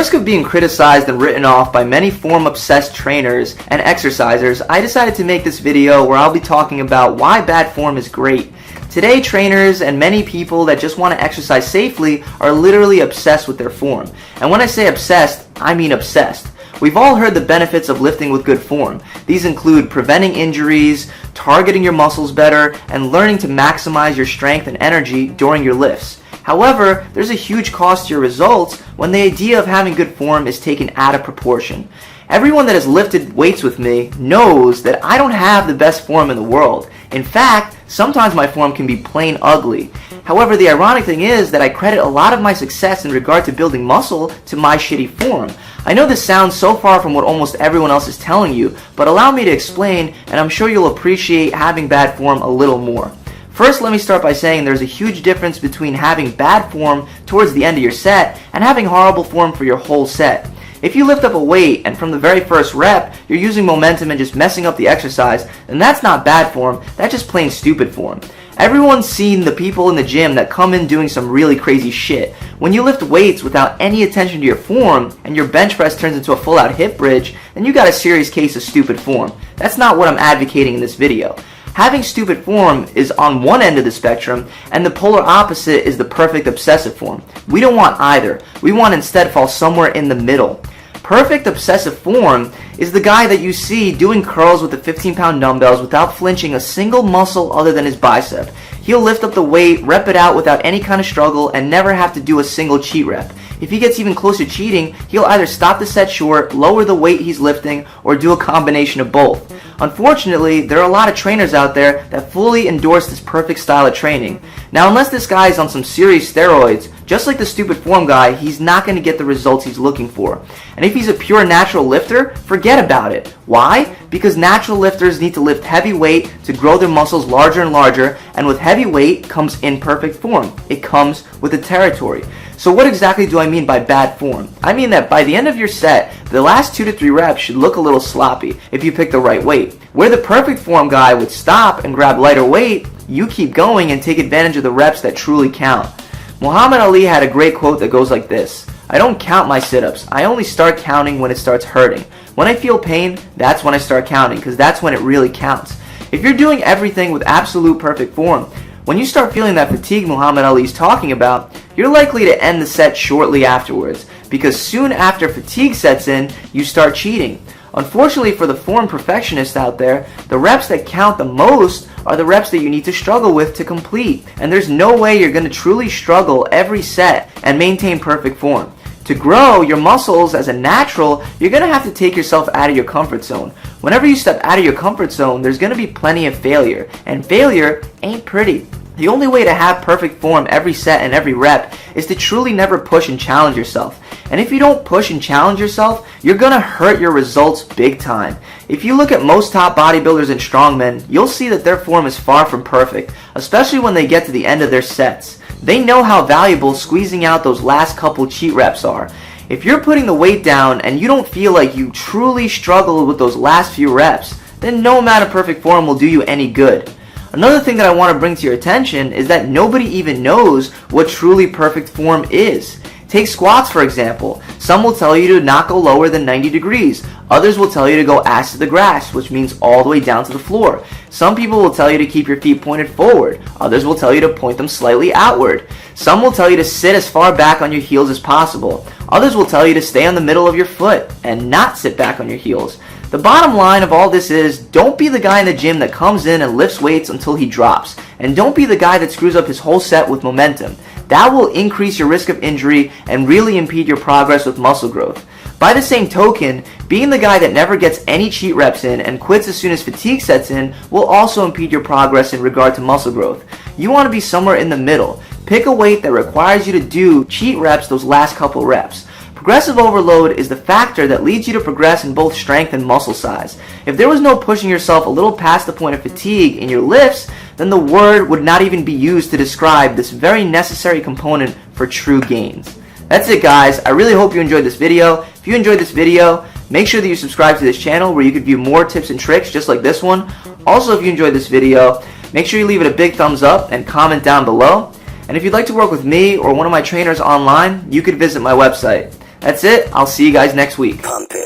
risk of being criticized and written off by many form-obsessed trainers and exercisers, I decided to make this video where I'll be talking about why bad form is great. Today, trainers and many people that just want to exercise safely are literally obsessed with their form. And when I say obsessed, I mean obsessed. We've all heard the benefits of lifting with good form. These include preventing injuries, targeting your muscles better, and learning to maximize your strength and energy during your lifts. However, there's a huge cost to your results when the idea of having good form is taken out of proportion. Everyone that has lifted weights with me knows that I don't have the best form in the world. In fact, sometimes my form can be plain ugly. However, the ironic thing is that I credit a lot of my success in regard to building muscle to my shitty form. I know this sounds so far from what almost everyone else is telling you, but allow me to explain, and I'm sure you'll appreciate having bad form a little more. First, let me start by saying there's a huge difference between having bad form towards the end of your set and having horrible form for your whole set. If you lift up a weight and from the very first rep, you're using momentum and just messing up the exercise, then that's not bad form, that's just plain stupid form. Everyone's seen the people in the gym that come in doing some really crazy shit. When you lift weights without any attention to your form and your bench press turns into a full-out hip bridge, then you got a serious case of stupid form. That's not what I'm advocating in this video. Having stupid form is on one end of the spectrum, and the polar opposite is the perfect obsessive form. We don't want either. We want instead fall somewhere in the middle. Perfect obsessive form is the guy that you see doing curls with the 15-pound dumbbells without flinching a single muscle other than his bicep. He'll lift up the weight, rep it out without any kind of struggle, and never have to do a single cheat rep. If he gets even close to cheating, he'll either stop the set short, lower the weight he's lifting, or do a combination of both. Unfortunately, there are a lot of trainers out there that fully endorse this perfect style of training. Now, unless this guy is on some serious steroids, just like the stupid form guy, he's not going to get the results he's looking for. And if he's a pure natural lifter, forget about it. Why? Because natural lifters need to lift heavy weight to grow their muscles larger and larger, and with heavy weight comes imperfect form. It comes with the territory. So what exactly do I mean by bad form? I mean that by the end of your set, the last 2 to 3 reps should look a little sloppy if you pick the right weight. Where the perfect form guy would stop and grab lighter weight, you keep going and take advantage of the reps that truly count. Muhammad Ali had a great quote that goes like this: "I don't count my sit-ups. I only start counting when it starts hurting. When I feel pain, that's when I start counting, because that's when it really counts." If you're doing everything with absolute perfect form, when you start feeling that fatigue Muhammad Ali is talking about, you're likely to end the set shortly afterwards, because soon after fatigue sets in, you start cheating. Unfortunately for the form perfectionists out there, the reps that count the most are the reps that you need to struggle with to complete, and there's no way you're going to truly struggle every set and maintain perfect form. To grow your muscles as a natural, you're going to have to take yourself out of your comfort zone. Whenever you step out of your comfort zone, there's going to be plenty of failure, and failure ain't pretty. The only way to have perfect form every set and every rep is to truly never push and challenge yourself. And if you don't push and challenge yourself, you're going to hurt your results big time. If you look at most top bodybuilders and strongmen, you'll see that their form is far from perfect, especially when they get to the end of their sets. They know how valuable squeezing out those last couple cheat reps are. If you're putting the weight down and you don't feel like you truly struggled with those last few reps, then no amount of perfect form will do you any good. Another thing that I want to bring to your attention is that nobody even knows what truly perfect form is. Take squats for example. Some will tell you to not go lower than 90 degrees. Others will tell you to go ass to the grass, which means all the way down to the floor. Some people will tell you to keep your feet pointed forward. Others will tell you to point them slightly outward. Some will tell you to sit as far back on your heels as possible. Others will tell you to stay on the middle of your foot and not sit back on your heels. The bottom line of all this is, don't be the guy in the gym that comes in and lifts weights until he drops. And don't be the guy that screws up his whole set with momentum. That will increase your risk of injury and really impede your progress with muscle growth. By the same token, being the guy that never gets any cheat reps in and quits as soon as fatigue sets in will also impede your progress in regard to muscle growth. You want to be somewhere in the middle. Pick a weight that requires you to do cheat reps those last couple reps. Progressive overload is the factor that leads you to progress in both strength and muscle size. If there was no pushing yourself a little past the point of fatigue in your lifts, then the word would not even be used to describe this very necessary component for true gains. That's it guys, I really hope you enjoyed this video. If you enjoyed this video, make sure that you subscribe to this channel where you could view more tips and tricks just like this one. Also, if you enjoyed this video, make sure you leave it a big thumbs up and comment down below. And if you'd like to work with me or one of my trainers online, you could visit my website. That's it. I'll see you guys next week. Pump it.